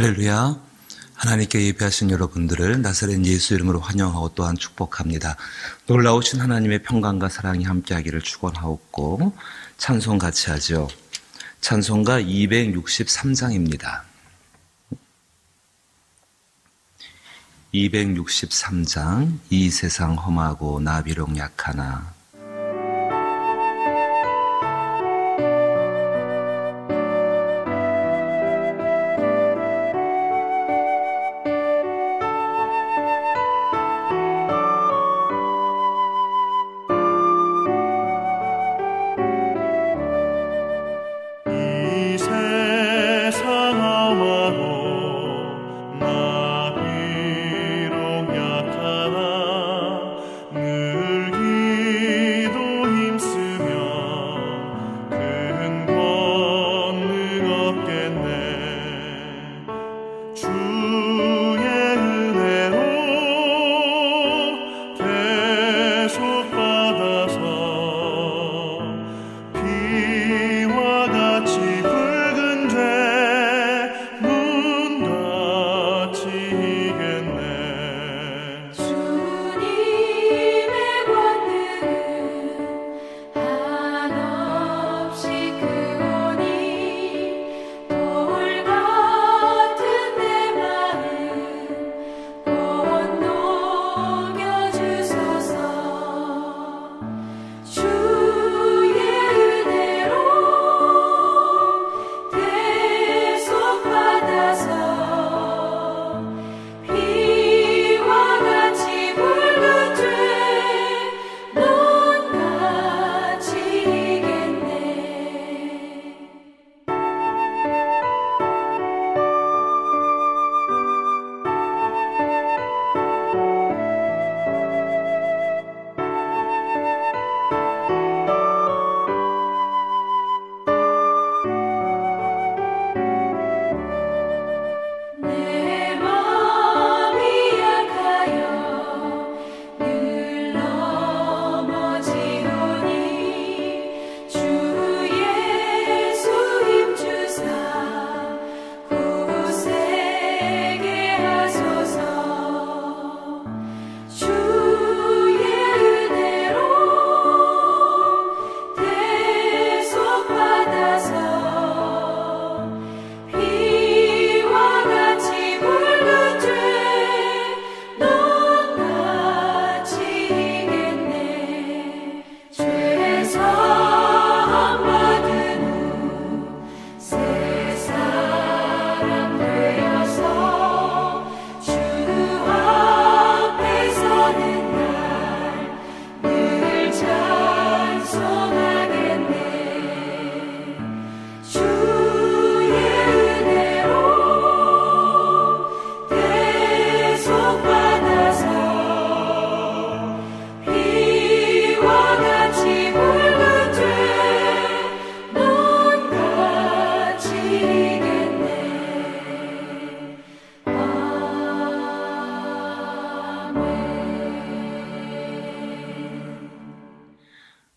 할렐루야. 하나님께 예배하신 여러분들을 나사렛 예수 이름으로 환영하고 또한 축복합니다. 놀라우신 하나님의 평강과 사랑이 함께하기를 축원하옵고 찬송 같이 하죠. 찬송가 263장입니다. 263장 이 세상 험하고 나 비록 약하나.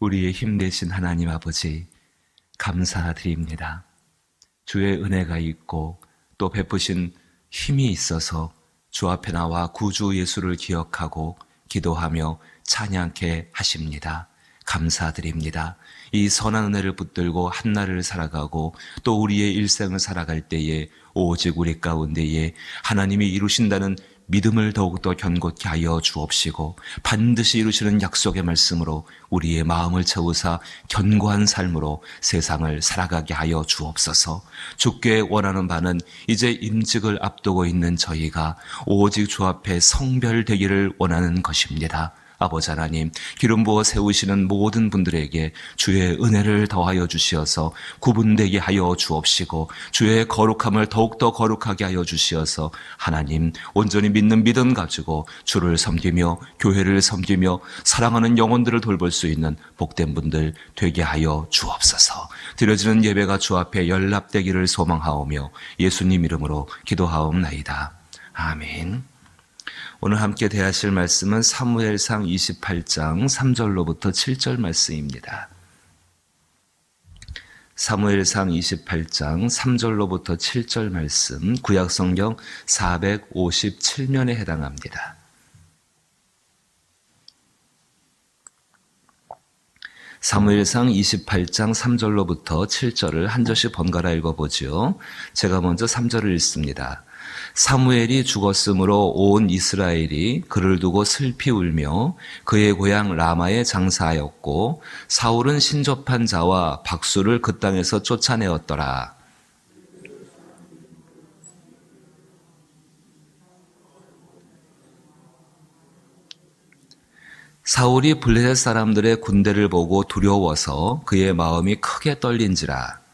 우리의 힘 되신 하나님 아버지 감사드립니다. 주의 은혜가 있고 또 베푸신 힘이 있어서 주 앞에 나와 구주 예수를 기억하고 기도하며 찬양케 하십니다. 감사드립니다. 이 선한 은혜를 붙들고 한날을 살아가고 또 우리의 일생을 살아갈 때에 오직 우리 가운데에 하나님이 이루신다는 믿음을 더욱더 견고케 하여 주옵시고 반드시 이루시는 약속의 말씀으로 우리의 마음을 채우사 견고한 삶으로 세상을 살아가게 하여 주옵소서. 주께 원하는 바는 이제 임직을 앞두고 있는 저희가 오직 주 앞에 성별되기를 원하는 것입니다. 아버지 하나님, 기름 부어 세우시는 모든 분들에게 주의 은혜를 더하여 주시어서 구분되게 하여 주옵시고 주의 거룩함을 더욱더 거룩하게 하여 주시어서 하나님 온전히 믿는 믿음 가지고 주를 섬기며 교회를 섬기며 사랑하는 영혼들을 돌볼 수 있는 복된 분들 되게 하여 주옵소서. 드려지는 예배가 주 앞에 연락되기를 소망하오며 예수님 이름으로 기도하옵나이다. 아멘. 오늘 함께 대하실 말씀은 사무엘상 28장 3절로부터 7절 말씀입니다. 사무엘상 28장 3절로부터 7절 말씀, 구약성경 457면에 해당합니다. 사무엘상 28장 3절로부터 7절을 한 절씩 번갈아 읽어보죠. 제가 먼저 3절을 읽습니다. 사무엘이 죽었으므로 온 이스라엘이 그를 두고 슬피 울며 그의 고향 라마에 장사하였고 사울은 신접한 자와 박수를 그 땅에서 쫓아내었더라. 사울이 블레셋 사람들의 군대를 보고 두려워서 그의 마음이 크게 떨린지라.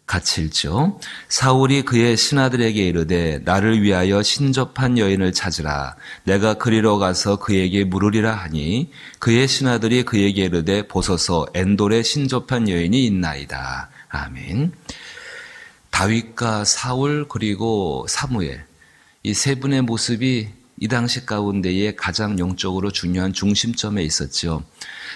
같이 읽죠. 사울이 그의 신하들에게 이르되 나를 위하여 신접한 여인을 찾으라. 내가 그리로 가서 그에게 물으리라 하니 그의 신하들이 그에게 이르되 보소서 엔돌에 신접한 여인이 있나이다. 아멘. 다윗과 사울 그리고 사무엘, 이 세 분의 모습이 이 당시 가운데에 가장 영적으로 중요한 중심점에 있었죠.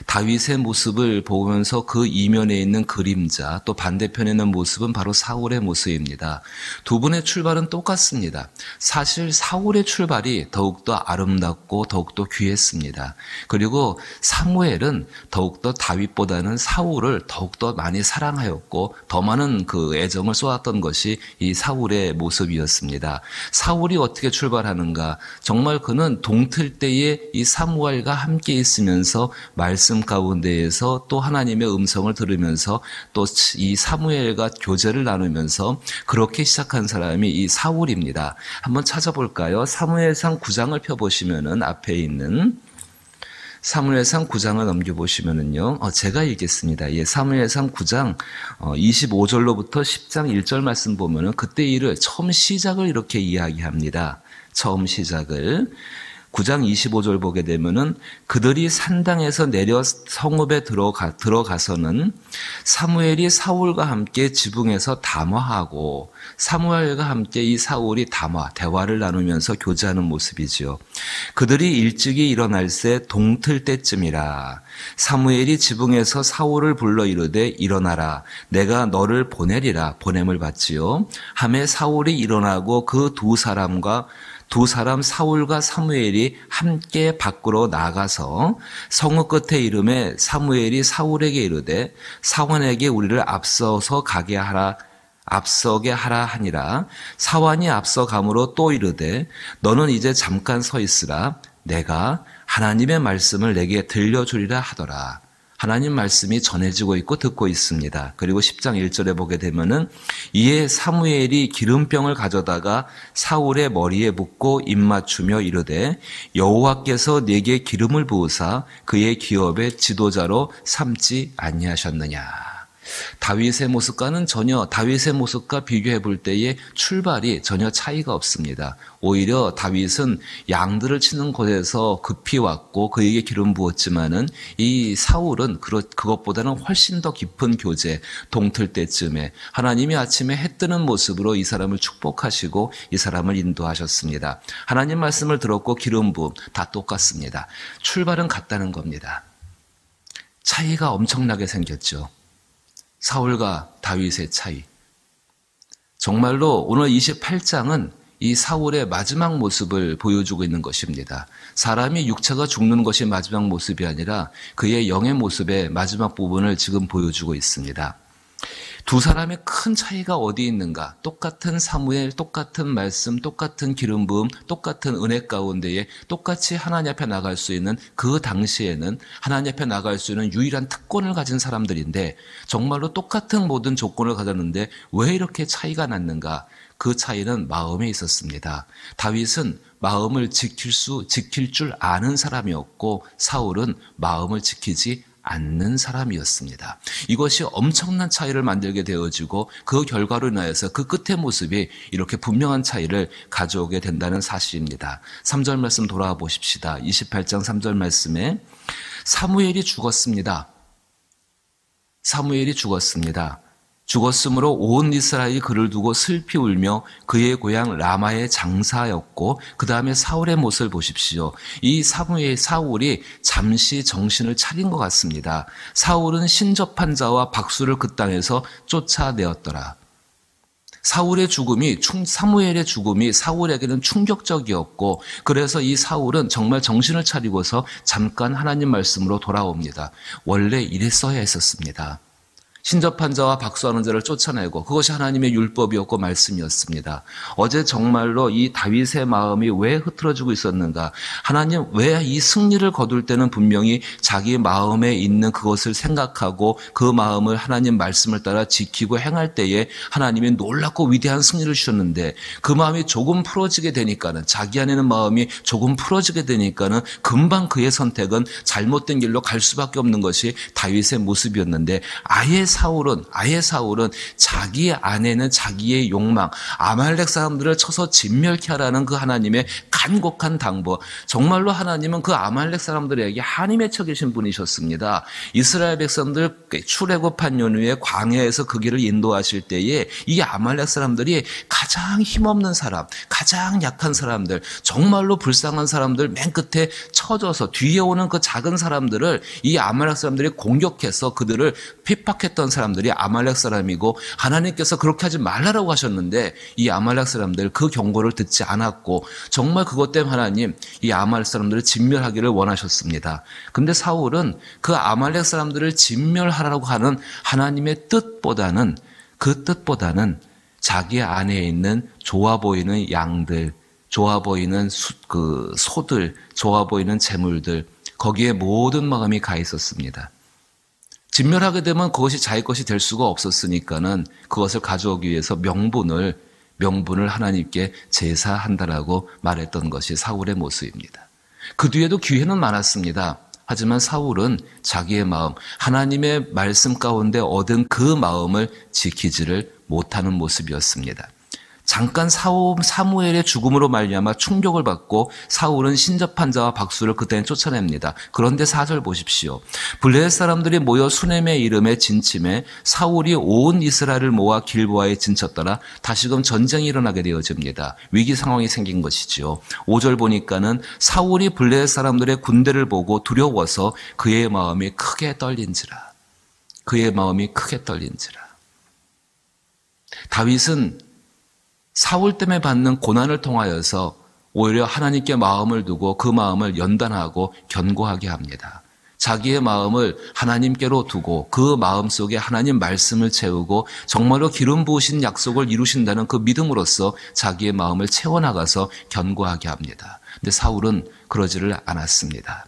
다윗의 모습을 보면서 그 이면에 있는 그림자, 또 반대편에 있는 모습은 바로 사울의 모습입니다. 두 분의 출발은 똑같습니다. 사실 사울의 출발이 더욱더 아름답고 더욱더 귀했습니다. 그리고 사무엘은 더욱더 다윗보다는 사울을 더욱더 많이 사랑하였고 더 많은 그 애정을 쏟았던 것이 이 사울의 모습이었습니다. 사울이 어떻게 출발하는가? 정말 그는 동틀 때에 이 사무엘과 함께 있으면서 말씀 가운데에서 또 하나님의 음성을 들으면서 또 이 사무엘과 교제를 나누면서 그렇게 시작한 사람이 이 사울입니다. 한번 찾아볼까요? 사무엘상 9장을 펴보시면은 앞에 있는 사무엘상 9장을 넘겨보시면은요, 제가 읽겠습니다. 예, 사무엘상 9장 25절로부터 10장 1절 말씀 보면은 그때 일을 처음 시작을 이렇게 이야기합니다. 처음 시작을 9장 25절 보게 되면은 그들이 산당에서 내려 성읍에 들어가서는 사무엘이 사울과 함께 지붕에서 담화하고 사무엘과 함께 이 사울이 대화를 나누면서 교제하는 모습이지요. 그들이 일찍이 일어날새 동틀 때쯤이라. 사무엘이 지붕에서 사울을 불러 이르되 일어나라. 내가 너를 보내리라. 보냄을 받지요. 하매 사울이 일어나고 그 두 사람 사울과 사무엘이 함께 밖으로 나가서 성읍 끝에 이름에 사무엘이 사울에게 이르되 사원에게 우리를 앞서게 하라 하니라. 사원이 앞서감으로 또 이르되 너는 이제 잠깐 서 있으라. 내가 하나님의 말씀을 내게 들려주리라 하더라. 하나님 말씀이 전해지고 있고 듣고 있습니다. 그리고 10장 1절에 보게 되면은 이에 사무엘이 기름병을 가져다가 사울의 머리에 붓고 입맞추며 이르되 여호와께서 내게 기름을 부으사 그의 기업의 지도자로 삼지 아니하셨느냐. 다윗의 모습과 비교해 볼 때의 출발이 전혀 차이가 없습니다. 오히려 다윗은 양들을 치는 곳에서 급히 왔고 그에게 기름 부었지만은 이 사울은 그것보다는 훨씬 더 깊은 교제, 동틀 때쯤에 하나님이 아침에 해 뜨는 모습으로 이 사람을 축복하시고 이 사람을 인도하셨습니다. 하나님 말씀을 들었고 기름 부음 다 똑같습니다. 출발은 같다는 겁니다. 차이가 엄청나게 생겼죠. 사울과 다윗의 차이. 정말로 오늘 28장은 이 사울의 마지막 모습을 보여주고 있는 것입니다. 사람이 육체가 죽는 것이 마지막 모습이 아니라 그의 영의 모습의 마지막 부분을 지금 보여주고 있습니다. 두 사람의 큰 차이가 어디 있는가? 똑같은 사무엘, 똑같은 말씀, 똑같은 기름 부음, 똑같은 은혜 가운데에 똑같이 하나님 앞에 나갈 수 있는 그 당시에는 하나님 앞에 나갈 수 있는 유일한 특권을 가진 사람들인데 정말로 똑같은 모든 조건을 가졌는데 왜 이렇게 차이가 났는가? 그 차이는 마음에 있었습니다. 다윗은 마음을 지킬 줄 아는 사람이었고 사울은 마음을 지키지 않는 사람이었습니다. 이것이 엄청난 차이를 만들게 되어지고 그 결과로 인하여서 그 끝의 모습이 이렇게 분명한 차이를 가져오게 된다는 사실입니다. 3절 말씀 돌아와 보십시다. 28장 3절 말씀에 사무엘이 죽었습니다. 사무엘이 죽었습니다. 죽었으므로 온 이스라엘이 그를 두고 슬피 울며 그의 고향 라마의 장사였고 그 다음에 사울의 모습을 보십시오. 이 사울이 잠시 정신을 차린 것 같습니다. 사울은 신접한 자와 박수를 그 땅에서 쫓아내었더라. 사무엘의 죽음이 사울에게는 충격적이었고 그래서 이 사울은 정말 정신을 차리고서 잠깐 하나님 말씀으로 돌아옵니다. 원래 이랬어야 했었습니다. 신접한 자와 박수하는 자를 쫓아내고 그것이 하나님의 율법이었고 말씀이었습니다. 어제 정말로 이 다윗의 마음이 왜 흐트러지고 있었는가? 하나님 왜 이 승리를 거둘 때는 분명히 자기 마음에 있는 그것을 생각하고 그 마음을 하나님 말씀을 따라 지키고 행할 때에 하나님이 놀랍고 위대한 승리를 주셨는데 그 마음이 조금 풀어지게 되니까는 자기 안에는 마음이 조금 풀어지게 되니까는 금방 그의 선택은 잘못된 길로 갈 수밖에 없는 것이 다윗의 모습이었는데 아예 사울은 자기 안에는 자기의 욕망, 아말렉 사람들을 쳐서 진멸케 하라는 그 하나님의 간곡한 당부. 정말로 하나님은 그 아말렉 사람들에게 한이 맺혀 계신 분이셨습니다. 이스라엘 백성들 출애굽한 연후에 광야에서 그 길을 인도하실 때에 이 아말렉 사람들이 가장 힘없는 사람, 가장 약한 사람들, 정말로 불쌍한 사람들 맨 끝에 쳐져서 뒤에 오는 그 작은 사람들을 이 아말렉 사람들이 공격해서 그들을 핍박했던 사람들이 아말렉 사람이고 하나님께서 그렇게 하지 말라고 하셨는데 이 아말렉 사람들 그 경고를 듣지 않았고 정말 그것 때문에 하나님 이 아말렉 사람들을 진멸하기를 원하셨습니다. 근데 사울은 그 아말렉 사람들을 진멸하라고 하는 하나님의 뜻보다는 자기 안에 있는 좋아 보이는 양들, 좋아 보이는 소들, 좋아 보이는 재물들 거기에 모든 마음이 가 있었습니다. 진멸하게 되면 그것이 자기 것이 될 수가 없었으니까는 그것을 가져오기 위해서 명분을 하나님께 제사한다라고 말했던 것이 사울의 모습입니다. 그 뒤에도 기회는 많았습니다. 하지만 사울은 자기의 마음, 하나님의 말씀 가운데 얻은 그 마음을 지키지를 못하는 모습이었습니다. 잠깐 사무엘의 죽음으로 말미암아 충격을 받고 사울은 신접한 자와 박수를 그때는 쫓아냅니다. 그런데 4절 보십시오. 블레셋 사람들이 모여 수넴의 이름에 진침해 사울이 온 이스라엘을 모아 길보아에 진쳤더라. 다시금 전쟁이 일어나게 되어집니다. 위기 상황이 생긴 것이지요. 5절 보니까는 사울이 블레셋 사람들의 군대를 보고 두려워서 그의 마음이 크게 떨린지라. 다윗은 사울 때문에 받는 고난을 통하여서 오히려 하나님께 마음을 두고 그 마음을 연단하고 견고하게 합니다. 자기의 마음을 하나님께로 두고 그 마음 속에 하나님 말씀을 채우고 정말로 기름 부으신 약속을 이루신다는 그 믿음으로써 자기의 마음을 채워나가서 견고하게 합니다. 근데 사울은 그러지를 않았습니다.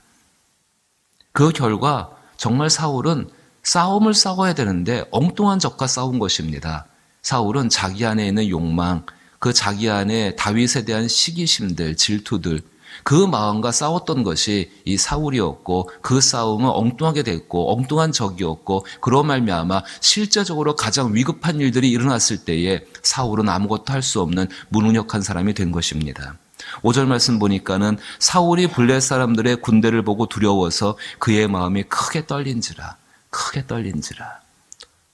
그 결과 정말 사울은 싸움을 싸워야 되는데 엉뚱한 적과 싸운 것입니다. 사울은 자기 안에 있는 욕망, 그 자기 안에 다윗에 대한 시기심들, 질투들, 그 마음과 싸웠던 것이 이 사울이었고 그 싸움은 엉뚱하게 됐고 엉뚱한 적이었고 그로 말미암아 실제적으로 가장 위급한 일들이 일어났을 때에 사울은 아무것도 할 수 없는 무능력한 사람이 된 것입니다. 5절 말씀 보니까는 사울이 블레셋 사람들의 군대를 보고 두려워서 그의 마음이 크게 떨린지라.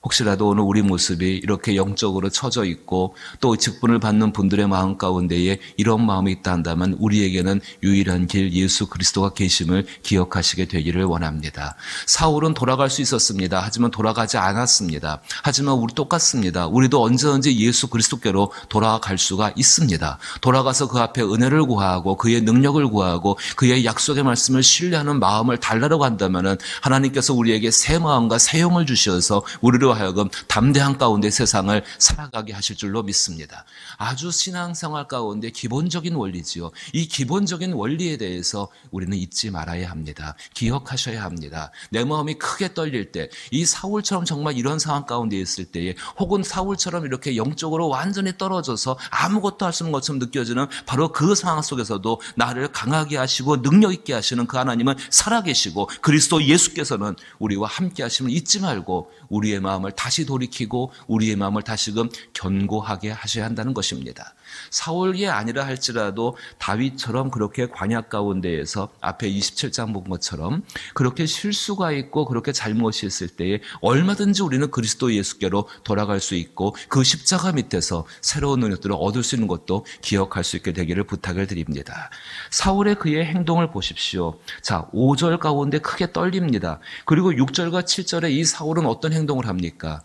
혹시라도 오늘 우리 모습이 이렇게 영적으로 처져 있고 또 직분을 받는 분들의 마음 가운데에 이런 마음이 있다 한다면 우리에게는 유일한 길 예수 그리스도가 계심을 기억하시게 되기를 원합니다. 사울은 돌아갈 수 있었습니다. 하지만 돌아가지 않았습니다. 하지만 우리 똑같습니다. 우리도 언제든지 예수 그리스도께로 돌아갈 수가 있습니다. 돌아가서 그 앞에 은혜를 구하고 그의 능력을 구하고 그의 약속의 말씀을 신뢰하는 마음을 달라고 한다면 하나님께서 우리에게 새 마음과 새 영을 주셔서 우리로 하여금 담대한 가운데 세상을 살아가게 하실 줄로 믿습니다. 아주 신앙생활 가운데 기본적인 원리지요. 이 기본적인 원리에 대해서 우리는 잊지 말아야 합니다. 기억하셔야 합니다. 내 마음이 크게 떨릴 때, 이 사울처럼 정말 이런 상황 가운데 있을 때에 혹은 사울처럼 이렇게 영적으로 완전히 떨어져서 아무것도 할 수 없는 것처럼 느껴지는 바로 그 상황 속에서도 나를 강하게 하시고 능력 있게 하시는 그 하나님은 살아계시고 그리스도 예수께서는 우리와 함께 하심을 잊지 말고 우리의 마음 마음을 다시 돌이키고 우리의 마음을 다시금 견고하게 하셔야 한다는 것입니다. 사울이 아니라 할지라도 다윗처럼 그렇게 광야 가운데에서 앞에 27장 본 것처럼 그렇게 실수가 있고 그렇게 잘못이 있을 때에 얼마든지 우리는 그리스도 예수께로 돌아갈 수 있고 그 십자가 밑에서 새로운 능력들을 얻을 수 있는 것도 기억할 수 있게 되기를 부탁을 드립니다. 사울의 그의 행동을 보십시오. 자, 5절 가운데 크게 떨립니다. 그리고 6절과 7절에 이 사울은 어떤 행동을 합니까?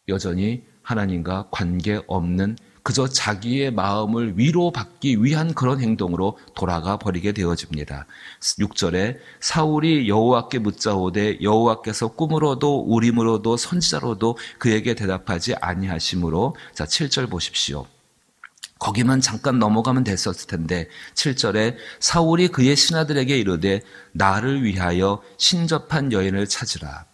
여전히 하나님과 관계없는 그저 자기의 마음을 위로받기 위한 그런 행동으로 돌아가 버리게 되어집니다. 6절에 사울이 여호와께 묻자오되 여호와께서 꿈으로도 우림으로도 선지자로도 그에게 대답하지 아니하심으로, 자 7절 보십시오. 거기만 잠깐 넘어가면 됐었을 텐데 7절에 사울이 그의 신하들에게 이르되 나를 위하여 신접한 여인을 찾으라.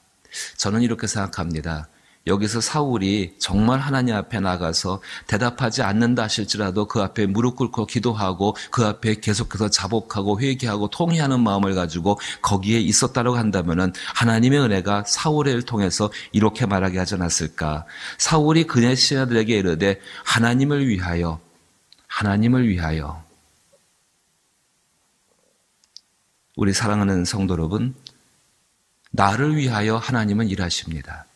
저는 이렇게 생각합니다. 여기서 사울이 정말 하나님 앞에 나가서 대답하지 않는다 하실지라도 그 앞에 무릎 꿇고 기도하고 그 앞에 계속해서 자복하고 회개하고 통회하는 마음을 가지고 거기에 있었다고 한다면 하나님의 은혜가 사울의 일을 통해서 이렇게 말하게 하지 않았을까. 사울이 그의 신하들에게 이르되 하나님을 위하여 우리 사랑하는 성도 여러분, 나를 위하여 하나님은 일하십니다.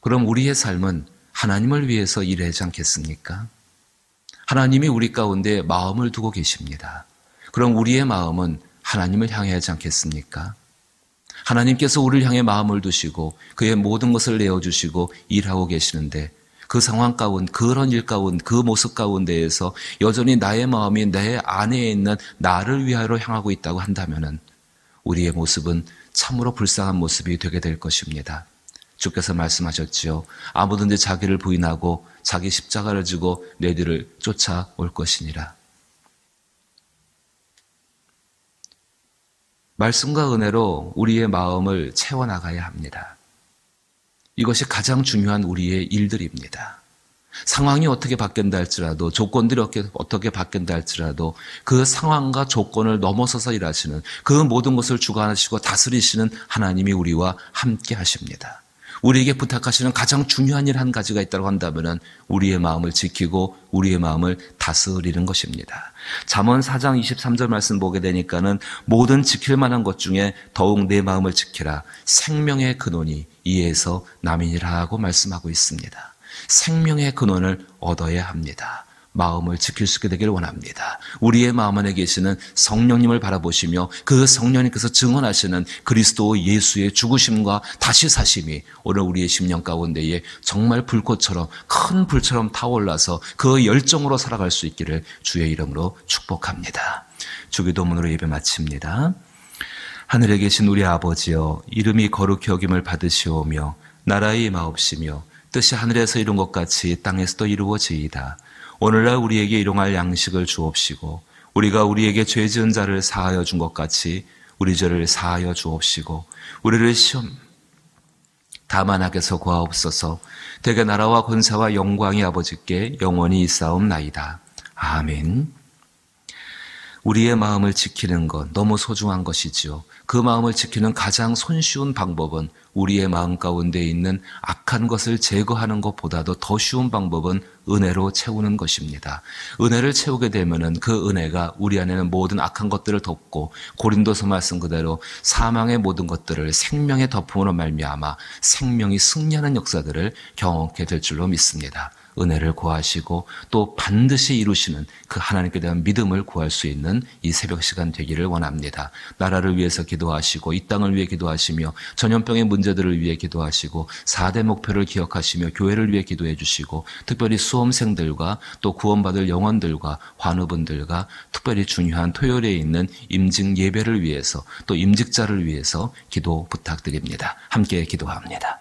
그럼 우리의 삶은 하나님을 위해서 일하지 않겠습니까? 하나님이 우리 가운데 마음을 두고 계십니다. 그럼 우리의 마음은 하나님을 향해 하지 않겠습니까? 하나님께서 우리를 향해 마음을 두시고 그의 모든 것을 내어주시고 일하고 계시는데 그 상황 가운데, 그런 일 가운데, 그 모습 가운데에서 여전히 나의 마음이 내 안에 있는 나를 위하여 향하고 있다고 한다면 우리의 모습은 참으로 불쌍한 모습이 되게 될 것입니다. 주께서 말씀하셨지요. 아무든지 자기를 부인하고 자기 십자가를 지고 내 뒤를 쫓아올 것이니라. 말씀과 은혜로 우리의 마음을 채워나가야 합니다. 이것이 가장 중요한 우리의 일들입니다. 상황이 어떻게 바뀐다 할지라도, 조건들이 어떻게 바뀐다 할지라도 그 상황과 조건을 넘어서서 일하시는, 그 모든 것을 주관하시고 다스리시는 하나님이 우리와 함께 하십니다. 우리에게 부탁하시는 가장 중요한 일 한 가지가 있다고 한다면 우리의 마음을 지키고 우리의 마음을 다스리는 것입니다. 잠언 4장 23절 말씀 보게 되니까는 모든 지킬 만한 것 중에 더욱 내 마음을 지키라. 생명의 근원이 이에서 남이니라 고 말씀하고 있습니다. 생명의 근원을 얻어야 합니다. 마음을 지킬 수 있게 되기를 원합니다. 우리의 마음 안에 계시는 성령님을 바라보시며 그 성령님께서 증언하시는 그리스도 예수의 죽으심과 다시 사심이 오늘 우리의 심령 가운데에 정말 불꽃처럼, 큰 불처럼 타올라서 그 열정으로 살아갈 수 있기를 주의 이름으로 축복합니다. 주기도문으로 예배 마칩니다. 하늘에 계신 우리 아버지여, 이름이 거룩히 여김을 받으시오며 나라의 임하옵시며 뜻이 하늘에서 이룬 것 같이 땅에서도 이루어지이다. 오늘날 우리에게 일용할 양식을 주옵시고 우리가 우리에게 죄 지은 자를 사하여 준 것 같이 우리 죄를 사하여 주옵시고 우리를 시험 다만 악에서 구하옵소서. 대개 나라와 권세와 영광이 아버지께 영원히 있사옵나이다. 아멘. 우리의 마음을 지키는 것 너무 소중한 것이지요. 그 마음을 지키는 가장 손쉬운 방법은 우리의 마음 가운데 있는 악한 것을 제거하는 것보다도 더 쉬운 방법은 은혜로 채우는 것입니다. 은혜를 채우게 되면은 그 은혜가 우리 안에는 모든 악한 것들을 덮고 고린도서 말씀 그대로 사망의 모든 것들을 생명의 덮음으로 말미암아 생명이 승리하는 역사들을 경험하게 될 줄로 믿습니다. 은혜를 구하시고 또 반드시 이루시는 그 하나님께 대한 믿음을 구할 수 있는 이 새벽 시간 되기를 원합니다. 나라를 위해서 기도하시고 이 땅을 위해 기도하시며 전염병의 문제들을 위해 기도하시고 4대 목표를 기억하시며 교회를 위해 기도해 주시고 특별히 수험생들과 또 구원받을 영혼들과 환우분들과 특별히 중요한 토요일에 있는 임직 예배를 위해서 또 임직자를 위해서 기도 부탁드립니다. 함께 기도합니다.